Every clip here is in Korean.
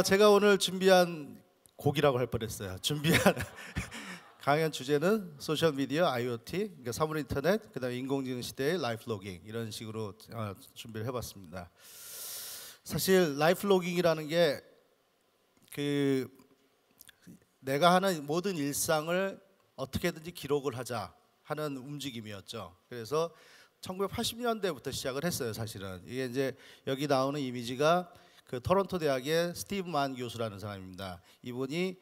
제가 오늘 준비한 곡이라고 할 뻔했어요. 준비한 강연 주제는 소셜 미디어, IoT, 그러니까 사물 인터넷, 그다음에 인공지능 시대의 라이프 로깅 이런 식으로 준비를 해봤습니다. 사실 라이프 로깅이라는 게 그 내가 하는 모든 일상을 어떻게든지 기록을 하자 하는 움직임이었죠. 그래서 1980년대부터 시작을 했어요. 사실은 이게 이제 여기 나오는 이미지가 그 토론토 대학의 스티브 만 교수라는 사람입니다. 이분이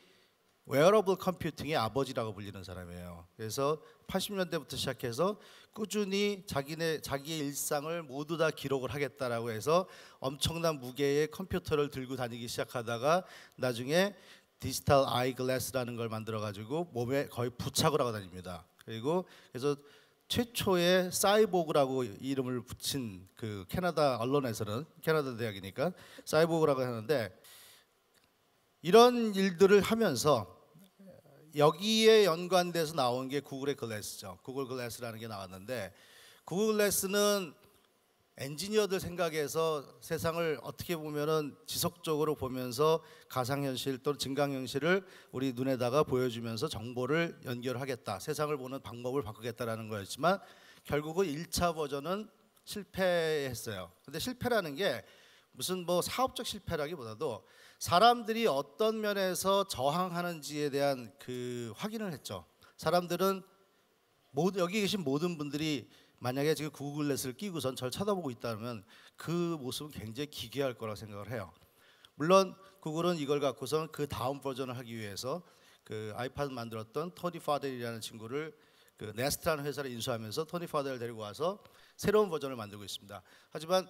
웨어러블 컴퓨팅의 아버지라고 불리는 사람이에요. 그래서 80년대부터 시작해서 꾸준히 자기의 일상을 모두 다 기록을 하겠다라고 해서 엄청난 무게의 컴퓨터를 들고 다니기 시작하다가 나중에 디지털 아이 글래스라는 걸 만들어 가지고 몸에 거의 부착을 하고 다닙니다. 그래서 최초의 사이보그라고 이름을 붙인 그 캐나다 언론에서는 캐나다 대학이니까 사이보그라고 하는데, 이런 일들을 하면서 여기에 연관돼서 나온 게 구글의 글래스죠. 구글 글래스라는 게 나왔는데, 구글 글래스는 엔지니어들 생각에서 세상을 어떻게 보면은 지속적으로 보면서 가상현실 또는 증강현실을 우리 눈에다가 보여주면서 정보를 연결하겠다, 세상을 보는 방법을 바꾸겠다라는 거였지만 결국은 1차 버전은 실패했어요. 근데 실패라는 게 무슨 뭐 사업적 실패라기보다도 사람들이 어떤 면에서 저항하는지에 대한 그 확인을 했죠. 사람들은 여기 계신 모든 분들이 만약에 지금 구글 글래스를 끼고선 저를 쳐다보고 있다면 그 모습은 굉장히 기괴할 거라고 생각을 해요. 물론 구글은 이걸 갖고선 그 다음 버전을 하기 위해서 그 아이팟 만들었던 토니 파델이라는 친구를 그 네스트라는 회사를 인수하면서 토니 파델을 데리고 와서 새로운 버전을 만들고 있습니다. 하지만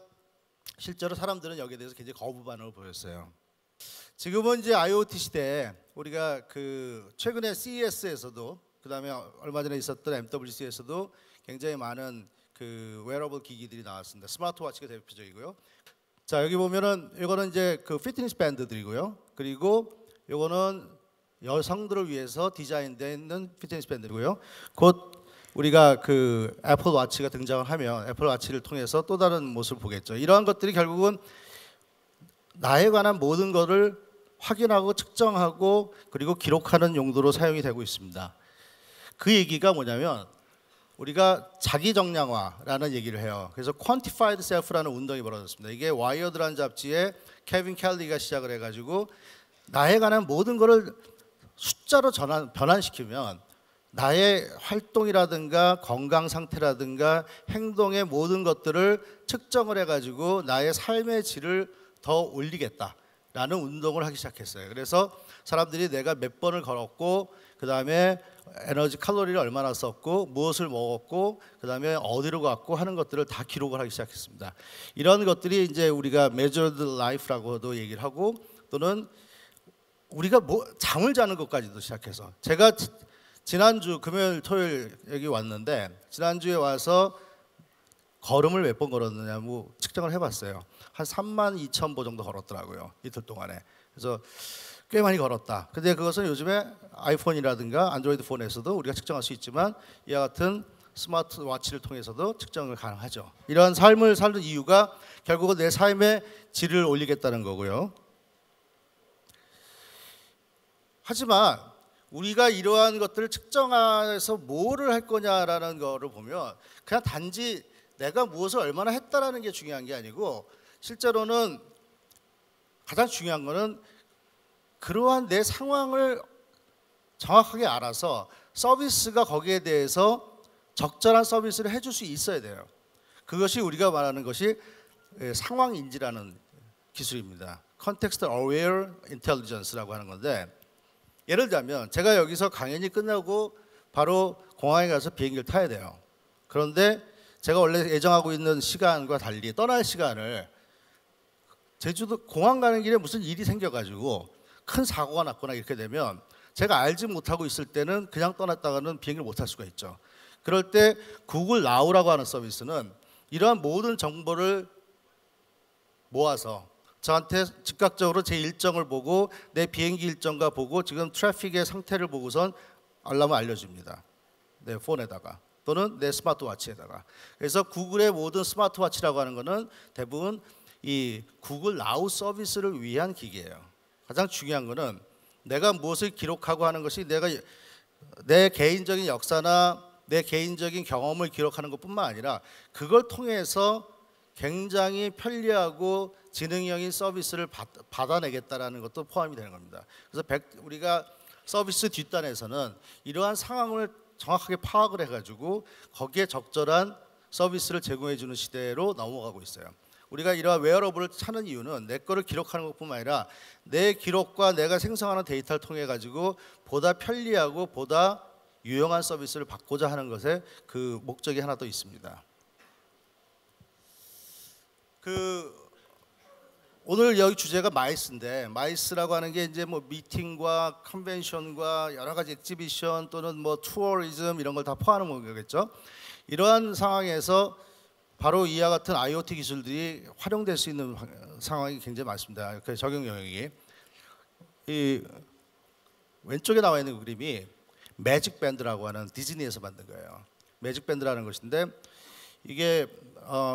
실제로 사람들은 여기에 대해서 굉장히 거부 반응을 보였어요. 지금은 이제 IoT 시대에 우리가 그 최근에 CES에서도 그다음에 얼마 전에 있었던 MWC에서도 굉장히 많은 그 웨어러블 기기들이 나왔습니다. 스마트워치가 대표적이고요. 자, 여기 보면은 이거는 이제 그 피트니스 밴드들이고요. 그리고 이거는 여성들을 위해서 디자인된 피트니스 밴드고요. 곧 우리가 그 애플 워치가 등장을 하면 애플 워치를 통해서 또 다른 모습을 보겠죠. 이러한 것들이 결국은 나에 관한 모든 것을 확인하고 측정하고 그리고 기록하는 용도로 사용이 되고 있습니다. 그 얘기가 뭐냐면 우리가 자기 정량화라는 얘기를 해요. 그래서 quantified self라는 운동이 벌어졌습니다. 이게 와이어드라는 잡지에 케빈 켈리가 시작을 해가지고 나에 관한 모든 것을 숫자로 변환시키면 나의 활동이라든가 건강 상태라든가 행동의 모든 것들을 측정을 해가지고 나의 삶의 질을 더 올리겠다라는 운동을 하기 시작했어요. 그래서 사람들이 내가 몇 번을 걸었고 그 다음에 에너지 칼로리를 얼마나 썼고 무엇을 먹었고 그 다음에 어디로 갔고 하는 것들을 다 기록을 하기 시작했습니다. 이런 것들이 이제 우리가 measured life라고도 얘기를 하고, 또는 우리가 잠을 자는 것까지도 시작해서, 제가 지난주 금요일 토요일 여기 왔는데 지난주에 와서 걸음을 몇 번 걸었느냐 뭐 측정을 해봤어요. 한 32,000보 정도 걸었더라고요, 이틀 동안에. 그래서 꽤 많이 걸었다. 근데 그것은 요즘에 아이폰이라든가 안드로이드 폰에서도 우리가 측정할 수 있지만 이와 같은 스마트워치를 통해서도 측정을 가능하죠. 이러한 삶을 사는 이유가 결국은 내 삶의 질을 올리겠다는 거고요. 하지만 우리가 이러한 것들을 측정해서 뭐를 할 거냐라는 거를 보면 그냥 단지 내가 무엇을 얼마나 했다라는 게 중요한 게 아니고, 실제로는 가장 중요한 거는 그러한 내 상황을 정확하게 알아서 서비스가 거기에 대해서 적절한 서비스를 해줄 수 있어야 돼요. 그것이 우리가 말하는 것이 상황인지라는 기술입니다. Context Aware Intelligence라고 하는 건데, 예를 들면 제가 여기서 강연이 끝나고 바로 공항에 가서 비행기를 타야 돼요. 그런데 제가 원래 예정하고 있는 시간과 달리 떠날 시간을, 제주도 공항 가는 길에 무슨 일이 생겨가지고 큰 사고가 났거나 이렇게 되면 제가 알지 못하고 있을 때는 그냥 떠났다가는 비행기를 못 탈 수가 있죠. 그럴 때 구글 나우라고 하는 서비스는 이러한 모든 정보를 모아서 저한테 즉각적으로 제 일정을 보고 내 비행기 일정과 보고 지금 트래픽의 상태를 보고선 알람을 알려줍니다. 내 폰에다가 또는 내 스마트워치에다가. 그래서 구글의 모든 스마트워치라고 하는 거는 대부분 이 구글 나우 서비스를 위한 기기예요. 가장 중요한 거는 내가 무엇을 기록하고 하는 것이 내가 내 개인적인 역사나 내 개인적인 경험을 기록하는 것뿐만 아니라 그걸 통해서 굉장히 편리하고 지능형인 서비스를 받아내겠다라는 것도 포함이 되는 겁니다. 그래서 우리가 서비스 뒷단에서는 이러한 상황을 정확하게 파악을 해가지고 거기에 적절한 서비스를 제공해 주는 시대로 넘어가고 있어요. 우리가 이러한 웨어러블을 찾는 이유는 내 거를 기록하는 것뿐만 아니라 내 기록과 내가 생성하는 데이터를 통해 가지고 보다 편리하고 보다 유용한 서비스를 받고자 하는 것에 그 목적이 하나 더 있습니다. 오늘 여기 주제가 마이스인데, 마이스라고 하는 게 이제 뭐 미팅과 컨벤션과 여러 가지 엑지비션 또는 뭐 투어리즘 이런 걸 다 포함하는 거겠죠. 이러한 상황에서 바로 이와 같은 IoT 기술들이 활용될 수 있는 상황이 굉장히 많습니다. 그 적용 영역이 이 왼쪽에 나와 있는 그림이 매직 밴드라고 하는 디즈니에서 만든 거예요. 매직 밴드라는 것인데 이게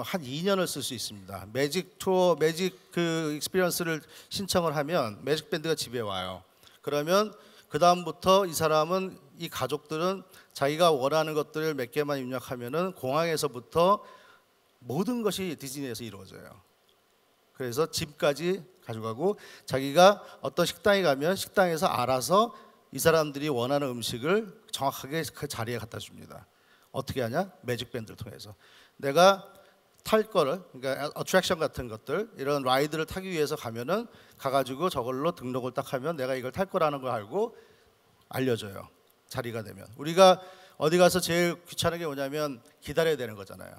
한 2년을 쓸 수 있습니다. 매직 투어, 매직 그 익스피리언스를 신청을 하면 매직 밴드가 집에 와요. 그러면 그 다음부터 이 사람은 이 가족들은 자기가 원하는 것들을 몇 개만 입력하면은 공항에서부터 모든 것이 디즈니에서 이루어져요. 그래서 집까지 가져가고 자기가 어떤 식당에 가면 식당에서 알아서 이 사람들이 원하는 음식을 정확하게 그 자리에 갖다 줍니다. 어떻게 하냐? 매직 밴드를 통해서. 내가 탈 거를, 그러니까 어트랙션 같은 것들, 이런 라이드를 타기 위해서 가면은 가가지고 저걸로 등록을 딱 하면 내가 이걸 탈 거라는 걸 알고 알려줘요. 자리가 되면. 우리가 어디 가서 제일 귀찮은 게 뭐냐면 기다려야 되는 거잖아요.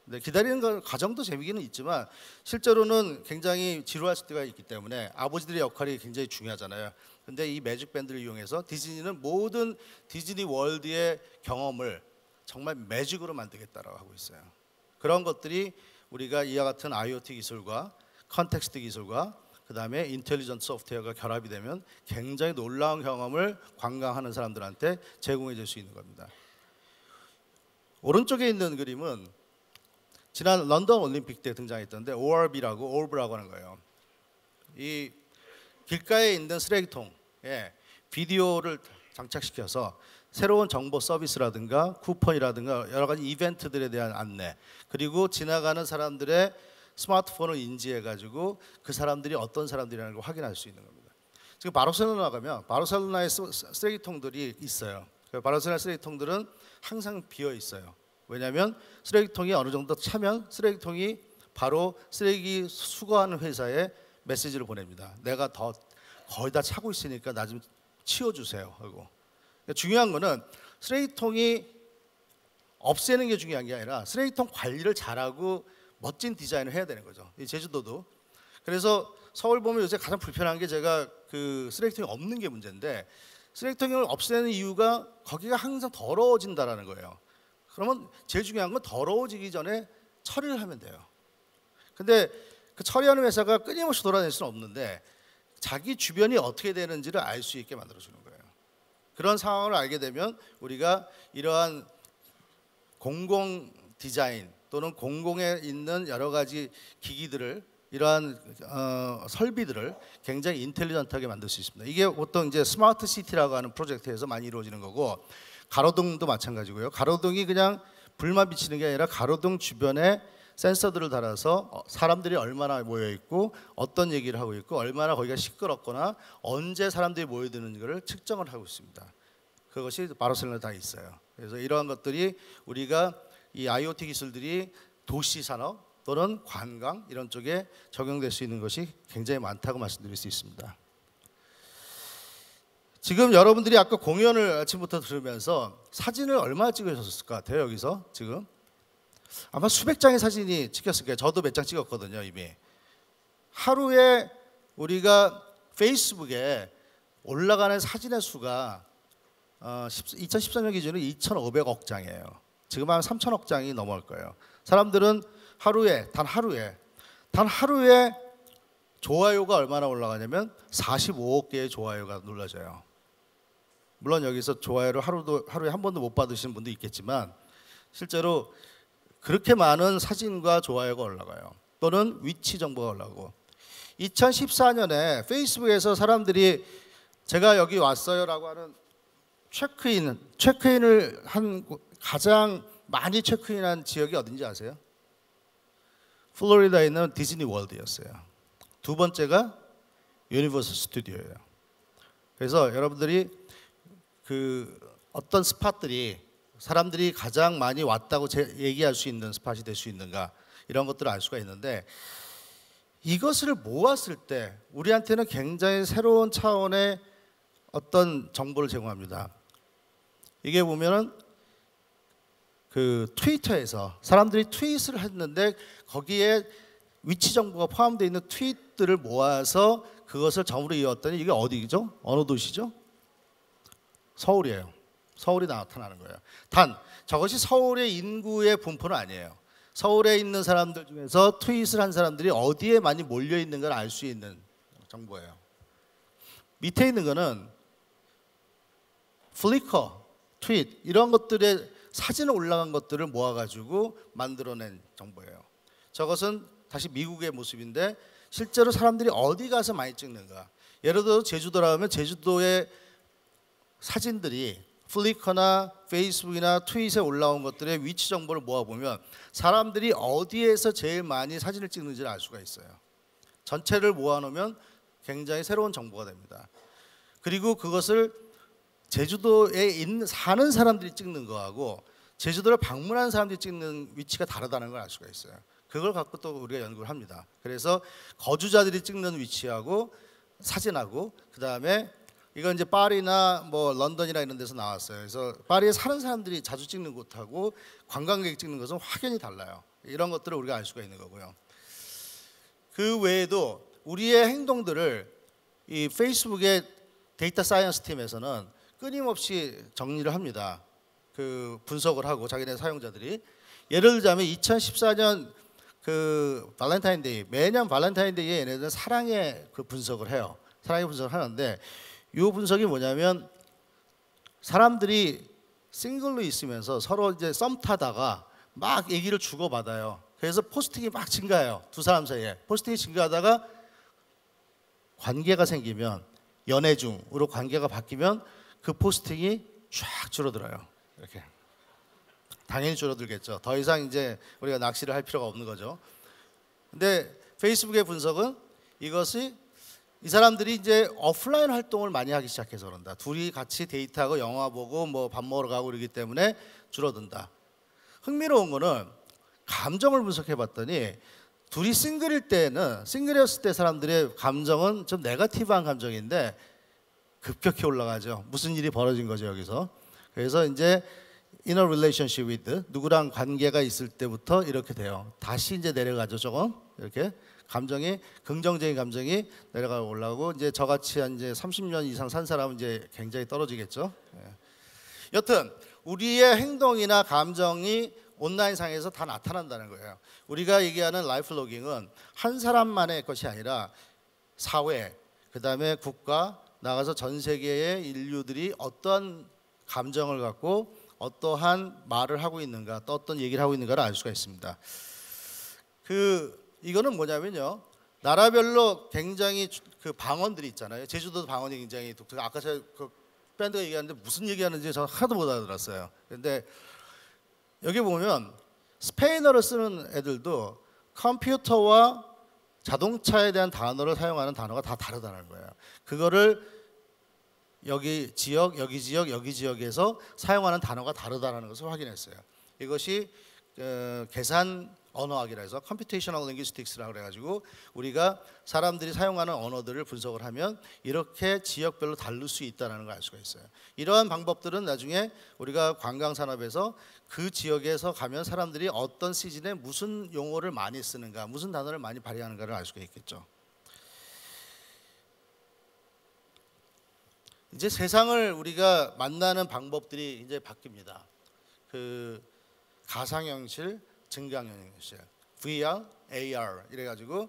근데 기다리는 건 과정도 재미기는 있지만 실제로는 굉장히 지루할 수가 있기 때문에 아버지들의 역할이 굉장히 중요하잖아요. 근데 이 매직 밴드를 이용해서 디즈니는 모든 디즈니 월드의 경험을 정말 매직으로 만들겠다라고 하고 있어요. 그런 것들이 우리가 이와 같은 IoT 기술과 컨텍스트 기술과 그 다음에 인텔리전트 소프트웨어가 결합이 되면 굉장히 놀라운 경험을 관광하는 사람들한테 제공해 줄 수 있는 겁니다. 오른쪽에 있는 그림은 지난 런던 올림픽 때 등장했던데 ORB라고 하는 거예요. 이 길가에 있는 쓰레기통에 비디오를 장착시켜서 새로운 정보 서비스라든가 쿠폰이라든가 여러 가지 이벤트들에 대한 안내, 그리고 지나가는 사람들의 스마트폰을 인지해가지고 그 사람들이 어떤 사람들이라는 걸 확인할 수 있는 겁니다. 지금 바르셀로나 가면 바르셀로나에 쓰레기통들이 있어요. 바르셀로나 쓰레기통들은 항상 비어 있어요. 왜냐하면 쓰레기통이 어느 정도 차면 쓰레기통이 바로 쓰레기 수거하는 회사에 메시지를 보냅니다. 내가 거의 다 차고 있으니까 나 좀 치워주세요 하고. 중요한 거는 쓰레기통이 없애는 게 중요한 게 아니라 쓰레기통 관리를 잘하고 멋진 디자인을 해야 되는 거죠. 이 제주도도. 그래서 서울 보면 요새 가장 불편한 게 제가 그 쓰레기통이 없는 게 문제인데 쓰레기통을 없애는 이유가 거기가 항상 더러워진다라는 거예요. 그러면 제일 중요한 건 더러워지기 전에 처리를 하면 돼요. 근데 그 처리하는 회사가 끊임없이 돌아다닐 수는 없는데 자기 주변이 어떻게 되는지를 알 수 있게 만들어주는 거예요. 그런 상황을 알게 되면 우리가 이러한 공공 디자인 또는 공공에 있는 여러 가지 기기들을 이러한 설비들을 굉장히 인텔리전트하게 만들 수 있습니다. 이게 보통 이제 스마트 시티라고 하는 프로젝트에서 많이 이루어지는 거고 가로등도 마찬가지고요. 가로등이 그냥 불만 비치는 게 아니라 가로등 주변에 센서들을 달아서 사람들이 얼마나 모여 있고 어떤 얘기를 하고 있고 얼마나 거기가 시끄럽거나 언제 사람들이 모여드는지를 측정을 하고 있습니다. 그것이 바르셀로나에 다 있어요. 그래서 이러한 것들이 우리가 이 IoT 기술들이 도시 산업 또는 관광 이런 쪽에 적용될 수 있는 것이 굉장히 많다고 말씀드릴 수 있습니다. 지금 여러분들이 아까 공연을 아침부터 들으면서 사진을 얼마나 찍으셨을 것 같아요? 여기서 지금 아마 수백 장의 사진이 찍혔을 거예요. 저도 몇 장 찍었거든요 이미. 하루에 우리가 페이스북에 올라가는 사진의 수가 2014년 기준으로 2,500억 장이에요. 지금 한 3,000억 장이 넘어갈 거예요. 사람들은 단 하루에 좋아요가 얼마나 올라가냐면 45억 개의 좋아요가 눌러져요. 물론 여기서 좋아요를 하루에 한 번도 못 받으시는 분도 있겠지만 실제로 그렇게 많은 사진과 좋아요가 올라가요. 또는 위치 정보가 올라오고 2014년에 페이스북에서 사람들이 제가 여기 왔어요라고 하는 체크인을 한 가장 많이 체크인한 지역이 어딘지 아세요? 플로리다에 있는 디즈니 월드였어요. 두 번째가 유니버설 스튜디오예요. 그래서 여러분들이 그 어떤 스팟들이 사람들이 가장 많이 왔다고 얘기할 수 있는 스팟이 될 수 있는가 이런 것들을 알 수가 있는데 이것을 모았을 때 우리한테는 굉장히 새로운 차원의 어떤 정보를 제공합니다. 이게 보면은 그 트위터에서 사람들이 트윗을 했는데 거기에 위치 정보가 포함되어 있는 트윗들을 모아서 그것을 점으로 이었더니 이게 어디죠? 어느 도시죠? 서울이에요. 서울이 나타나는 거예요. 단 저것이 서울의 인구의 분포는 아니에요. 서울에 있는 사람들 중에서 트윗을 한 사람들이 어디에 많이 몰려 있는 걸 알 수 있는 정보예요. 밑에 있는 거는 플리커, 트윗 이런 것들의 사진에 올라간 것들을 모아가지고 만들어낸 정보예요. 저것은 다시 미국의 모습인데 실제로 사람들이 어디 가서 많이 찍는가. 예를 들어 제주도라 하면 제주도의 사진들이 플리커나 페이스북이나 트윗에 올라온 것들의 위치 정보를 모아보면 사람들이 어디에서 제일 많이 사진을 찍는지를 알 수가 있어요. 전체를 모아놓으면 굉장히 새로운 정보가 됩니다. 그리고 그것을 제주도에 사는 사람들이 찍는 거하고 제주도를 방문한 사람들이 찍는 위치가 다르다는 걸 알 수가 있어요. 그걸 갖고 또 우리가 연구를 합니다. 그래서 거주자들이 찍는 위치하고 사진하고 그 다음에 이건 이제 파리나 뭐 런던이나 이런 데서 나왔어요. 그래서 파리에 사는 사람들이 자주 찍는 곳하고 관광객이 찍는 것은 확연히 달라요. 이런 것들을 우리가 알 수가 있는 거고요. 그 외에도 우리의 행동들을 이 페이스북의 데이터 사이언스 팀에서는 끊임없이 정리를 합니다. 그 분석을 하고 자기네 사용자들이 예를 들자면 2014년 그 발렌타인데이 매년 발렌타인데이에 얘네들은 사랑의 그 분석을 해요. 사랑의 분석을 하는데 이 분석이 뭐냐면 사람들이 싱글로 있으면서 서로 이제 썸 타다가 막 얘기를 주고받아요. 그래서 포스팅이 막 증가해요. 두 사람 사이에 포스팅이 증가하다가 관계가 생기면 연애 중으로 관계가 바뀌면 그 포스팅이 쫙 줄어들어요. 이렇게 당연히 줄어들겠죠. 더 이상 이제 우리가 낚시를 할 필요가 없는 거죠. 근데 페이스북의 분석은 이것이 이 사람들이 이제 오프라인 활동을 많이 하기 시작해서 그런다. 둘이 같이 데이트하고 영화 보고 뭐 밥 먹으러 가고 이러기 때문에 줄어든다. 흥미로운 거는 감정을 분석해 봤더니 둘이 싱글일 때는 싱글이었을 때 사람들의 감정은 좀 네거티브한 감정인데 급격히 올라가죠. 무슨 일이 벌어진 거죠 여기서. 그래서 이제 inner relationship with 누구랑 관계가 있을 때부터 이렇게 돼요. 다시 이제 내려가죠 조금 이렇게. 감정이 긍정적인 감정이 내려가고 올라오고 이제 저같이 한 이제 30년 이상 산 사람은 이제 굉장히 떨어지겠죠. 예. 여튼 우리의 행동이나 감정이 온라인상에서 다 나타난다는 거예요. 우리가 얘기하는 라이프 로깅은 한 사람만의 것이 아니라 사회, 그다음에 국가, 나가서 전 세계의 인류들이 어떤 감정을 갖고 어떠한 말을 하고 있는가, 또 어떤 얘기를 하고 있는가를 알 수가 있습니다. 이거는 뭐냐면요, 나라별로 굉장히 그 방언들이 있잖아요. 제주도 방언이 굉장히 독특해요. 아까 제가 그 밴드가 얘기하는데 무슨 얘기하는지 저는 하나도 못 알아들었어요. 그런데 여기 보면 스페인어를 쓰는 애들도 컴퓨터와 자동차에 대한 단어를 사용하는 단어가 다 다르다는 거예요. 그거를 여기 지역, 여기 지역, 여기 지역에서 사용하는 단어가 다르다는 것을 확인했어요. 이것이 계산 언어학이라 해서 컴퓨테이셔널 링귀스틱스라고 그래가지고 우리가 사람들이 사용하는 언어들을 분석을 하면 이렇게 지역별로 다를 수 있다는 걸 알 수가 있어요. 이러한 방법들은 나중에 우리가 관광산업에서 그 지역에서 가면 사람들이 어떤 시즌에 무슨 용어를 많이 쓰는가, 무슨 단어를 많이 발휘하는가를 알 수가 있겠죠. 이제 세상을 우리가 만나는 방법들이 이제 바뀝니다. 가상현실, 증강현실, VR, AR 이래가지고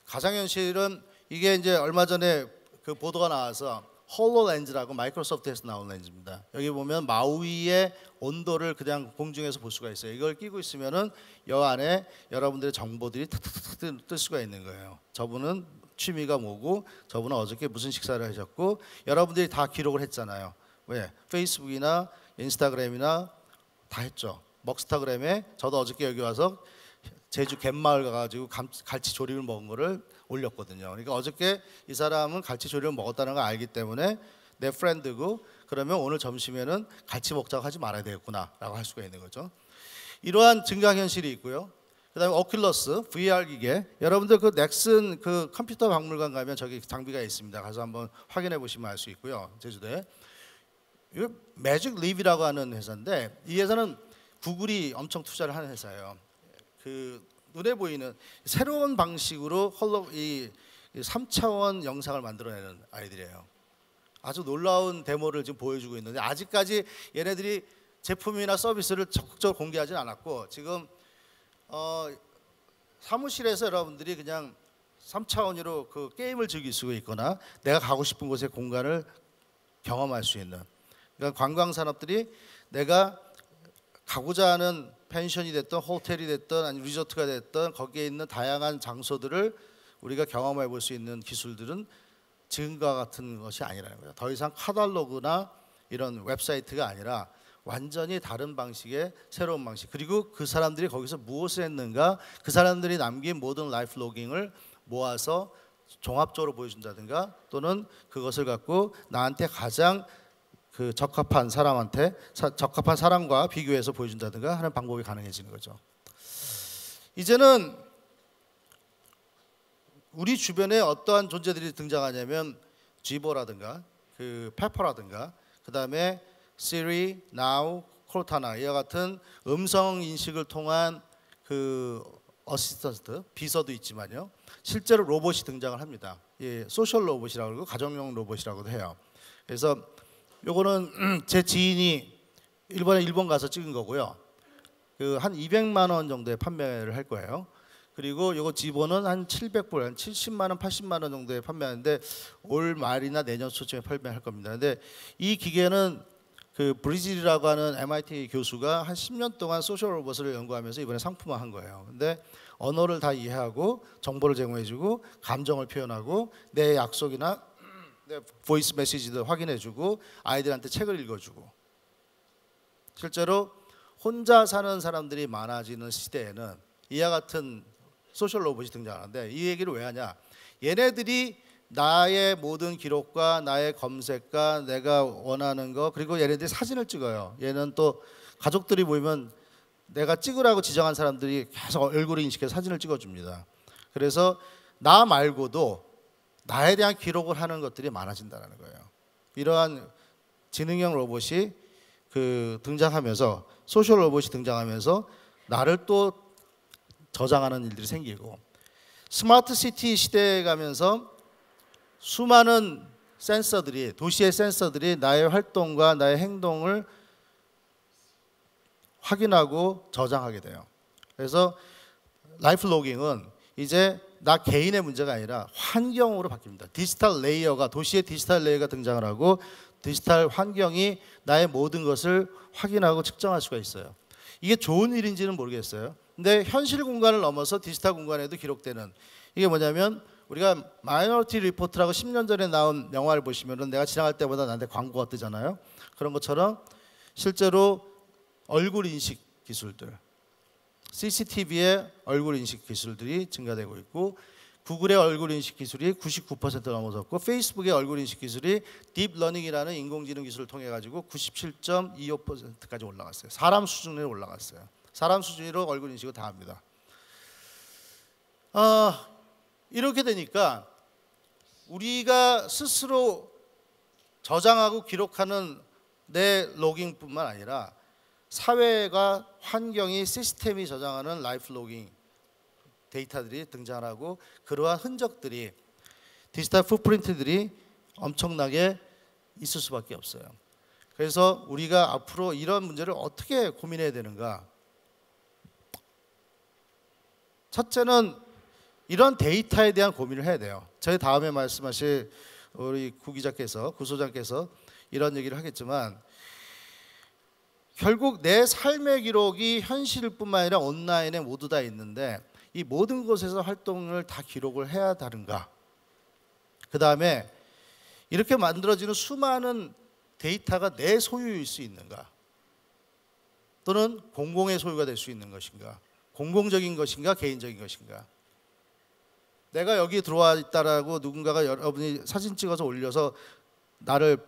가상현실은 이게 이제 얼마 전에 그 보도가 나와서 홀로렌즈라고 마이크로소프트에서 나온 렌즈입니다. 여기 보면 마우이의 온도를 그냥 공중에서 볼 수가 있어요. 이걸 끼고 있으면은 여 안에 여러분들의 정보들이 탁탁탁 뜰 수가 있는 거예요. 저분은 취미가 뭐고, 저분은 어저께 무슨 식사를 하셨고, 여러분들이 다 기록을 했잖아요. 왜? 페이스북이나 인스타그램이나 다 했죠. 먹스타그램에 저도 어저께 여기 와서 제주 갯마을 가가지고 갈치조림을 먹은 거를 올렸거든요. 그러니까 어저께 이 사람은 갈치조림을 먹었다는 걸 알기 때문에 내 프렌드고, 그러면 오늘 점심에는 갈치 먹자고 하지 말아야 되겠구나 라고 할 수가 있는 거죠. 이러한 증강현실이 있고요. 그 다음에 오큘러스 VR 기계, 여러분들 그 넥슨 그 컴퓨터 박물관 가면 저기 장비가 있습니다. 가서 한번 확인해 보시면 알 수 있고요. 제주도에. 이거 매직 립이라고 하는 회사인데, 이 회사는 구글이 엄청 투자를 하는 회사예요. 그 눈에 보이는 새로운 방식으로 이 3차원 영상을 만들어내는 아이들이에요. 아주 놀라운 데모를 지금 보여주고 있는데, 아직까지 얘네들이 제품이나 서비스를 적극적으로 공개하진 않았고, 지금 사무실에서 여러분들이 그냥 3차원으로 그 게임을 즐길 수 있거나 내가 가고 싶은 곳의 공간을 경험할 수 있는, 그러니까 관광 산업들이 내가 가고자 하는 펜션이 됐든 호텔이 됐든 아니 리조트가 됐든 거기에 있는 다양한 장소들을 우리가 경험해 볼 수 있는 기술들은 지금과 같은 것이 아니라는 거죠. 더 이상 카탈로그나 이런 웹사이트가 아니라 완전히 다른 방식의 새로운 방식, 그리고 그 사람들이 거기서 무엇을 했는가, 그 사람들이 남긴 모든 라이프 로깅을 모아서 종합적으로 보여준다든가, 또는 그것을 갖고 나한테 가장 그 적합한 사람한테 적합한 사람과 비교해서 보여준다든가 하는 방법이 가능해지는 거죠. 이제는 우리 주변에 어떠한 존재들이 등장하냐면 지보라든가 그 페퍼라든가, 그 다음에 시리, 나우, 코르타나 이와 같은 음성 인식을 통한 그 어시스턴트, 비서도 있지만요, 실제로 로봇이 등장을 합니다. 예, 소셜 로봇이라고 그러고 가정용 로봇이라고도 해요. 그래서 요거는 제 지인이 일본 가서 찍은 거고요. 그 한 200만 원 정도에 판매를 할 거예요. 그리고 요거 지보는 한 700불, 한 70만 원, 80만 원 정도에 판매하는데 올 말이나 내년 초쯤에 판매할 겁니다. 근데 이 기계는 그 브리질이라고 하는 MIT 교수가 한 10년 동안 소셜 로봇을 연구하면서 이번에 상품화한 거예요. 근데 언어를 다 이해하고 정보를 제공해주고 감정을 표현하고 내 약속이나 내 보이스 메시지도 확인해주고 아이들한테 책을 읽어주고, 실제로 혼자 사는 사람들이 많아지는 시대에는 이와 같은 소셜 로봇이 등장하는데, 이 얘기를 왜 하냐, 얘네들이 나의 모든 기록과 나의 검색과 내가 원하는 거, 그리고 얘네들이 사진을 찍어요. 얘는 또 가족들이 모이면 내가 찍으라고 지정한 사람들이 계속 얼굴을 인식해서 사진을 찍어줍니다. 그래서 나 말고도 나에 대한 기록을 하는 것들이 많아진다는 거예요. 이러한 지능형 로봇이 그 등장하면서, 소셜 로봇이 등장하면서 나를 또 저장하는 일들이 생기고, 스마트 시티 시대에 가면서 수많은 센서들이, 도시의 센서들이 나의 활동과 나의 행동을 확인하고 저장하게 돼요. 그래서 라이프 로깅은 이제 나 개인의 문제가 아니라 환경으로 바뀝니다. 디지털 레이어가, 도시의 디지털 레이어가 등장을 하고 디지털 환경이 나의 모든 것을 확인하고 측정할 수가 있어요. 이게 좋은 일인지는 모르겠어요. 근데 현실 공간을 넘어서 디지털 공간에도 기록되는, 이게 뭐냐면 우리가 마이너리티 리포트라고 10년 전에 나온 영화를 보시면은 내가 지나갈 때마다 나한테 광고가 뜨잖아요. 그런 것처럼 실제로 얼굴 인식 기술들, CCTV의 얼굴 인식 기술들이 증가되고 있고, 구글의 얼굴 인식 기술이 99% 넘어섰고, 페이스북의 얼굴 인식 기술이 딥러닝이라는 인공지능 기술을 통해 가지고 97.25%까지 올라갔어요. 사람 수준으로 올라갔어요. 사람 수준으로 얼굴 인식을 다 합니다. 이렇게 되니까 우리가 스스로 저장하고 기록하는 내 로깅뿐만 아니라 사회가, 환경이, 시스템이 저장하는 라이프 로깅 데이터들이 등장하고, 그러한 흔적들이, 디지털 풋프린트들이 엄청나게 있을 수밖에 없어요. 그래서 우리가 앞으로 이런 문제를 어떻게 고민해야 되는가? 첫째는 이런 데이터에 대한 고민을 해야 돼요. 저희 다음에 말씀하실 우리 구 소장께서 이런 얘기를 하겠지만 결국 내 삶의 기록이 현실뿐만 아니라 온라인에 모두 다 있는데 이 모든 곳에서 활동을 다 기록을 해야 하는가? 그 다음에 이렇게 만들어지는 수많은 데이터가 내 소유일 수 있는가? 또는 공공의 소유가 될 수 있는 것인가? 공공적인 것인가? 개인적인 것인가? 내가 여기 들어와 있다라고 누군가가 여러분이 사진 찍어서 올려서 나를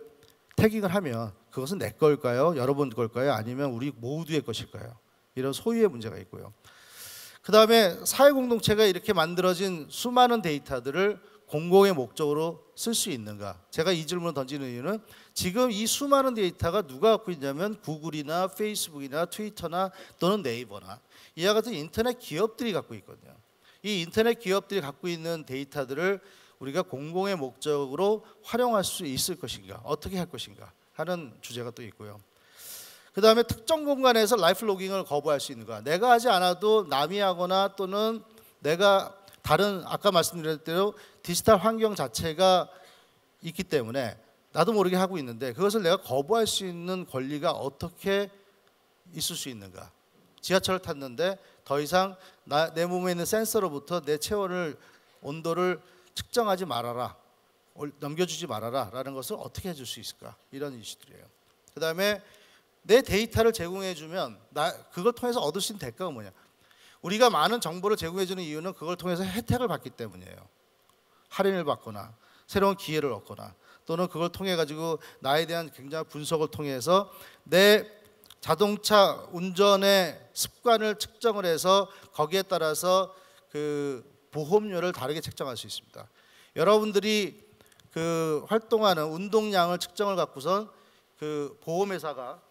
태깅을 하면 그것은 내 걸까요? 여러분 걸까요? 아니면 우리 모두의 것일까요? 이런 소유의 문제가 있고요. 그 다음에 사회 공동체가 이렇게 만들어진 수많은 데이터들을 공공의 목적으로 쓸 수 있는가? 제가 이 질문을 던지는 이유는 지금 이 수많은 데이터가 누가 갖고 있냐면 구글이나 페이스북이나 트위터나 또는 네이버나 이와 같은 인터넷 기업들이 갖고 있거든요. 이 인터넷 기업들이 갖고 있는 데이터들을 우리가 공공의 목적으로 활용할 수 있을 것인가? 어떻게 할 것인가? 하는 주제가 또 있고요. 그 다음에 특정 공간에서 라이프 로깅을 거부할 수 있는가? 내가 하지 않아도 남이 하거나 또는 내가 다른 아까 말씀드렸던 대로 디지털 환경 자체가 있기 때문에 나도 모르게 하고 있는데 그것을 내가 거부할 수 있는 권리가 어떻게 있을 수 있는가? 지하철을 탔는데 더 이상 내 몸에 있는 센서로부터 내 체온을 온도를 측정하지 말아라, 넘겨주지 말아라 라는 것을 어떻게 해줄 수 있을까? 이런 이슈들이에요. 그 다음에 내 데이터를 제공해주면 그걸 통해서 얻을 수 있는 대가가 뭐냐? 우리가 많은 정보를 제공해주는 이유는 그걸 통해서 혜택을 받기 때문이에요. 할인을 받거나 새로운 기회를 얻거나 또는 그걸 통해 가지고 나에 대한 굉장한 분석을 통해서 내 자동차 운전의 습관을 측정을 해서 거기에 따라서 그 보험료를 다르게 책정할 수 있습니다. 여러분들이 그 활동하는 운동량을 측정을 갖고선 그 보험회사가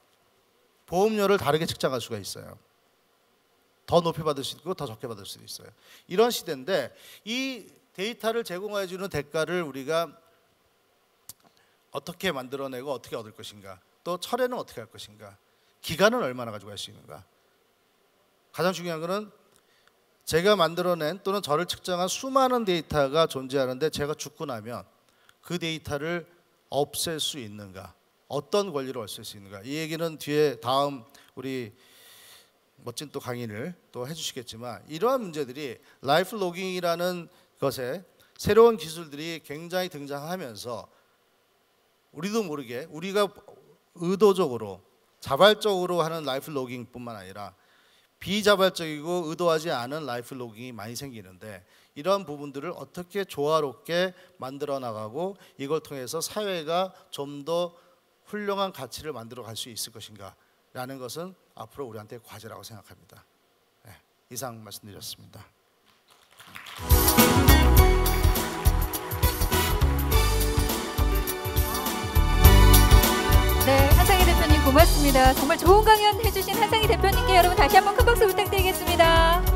보험료를 다르게 측정할 수가 있어요. 더 높이 받을 수 있고 더 적게 받을 수도 있어요. 이런 시대인데 이 데이터를 제공해 주는 대가를 우리가 어떻게 만들어내고 어떻게 얻을 것인가? 또 철회는 어떻게 할 것인가? 기간은 얼마나 가지고 갈 수 있는가? 가장 중요한 것은 제가 만들어낸 또는 저를 측정한 수많은 데이터가 존재하는데 제가 죽고 나면 그 데이터를 없앨 수 있는가? 어떤 권리를 없앨 수 있는가? 이 얘기는 뒤에 다음 우리 멋진 또 강의를 또 해주시겠지만 이러한 문제들이 라이프 로깅이라는 것에 새로운 기술들이 굉장히 등장하면서 우리도 모르게 우리가 의도적으로 자발적으로 하는 라이프 로깅뿐만 아니라 비자발적이고 의도하지 않은 라이프 로깅이 많이 생기는데 이런 부분들을 어떻게 조화롭게 만들어 나가고 이걸 통해서 사회가 좀 더 훌륭한 가치를 만들어 갈 수 있을 것인가 라는 것은 앞으로 우리한테 과제라고 생각합니다. 네, 이상 말씀드렸습니다. 네, 한상희 대표님 고맙습니다. 정말 좋은 강연 해주신 한상희 대표님께 여러분 다시 한번 큰 박수 부탁드리겠습니다.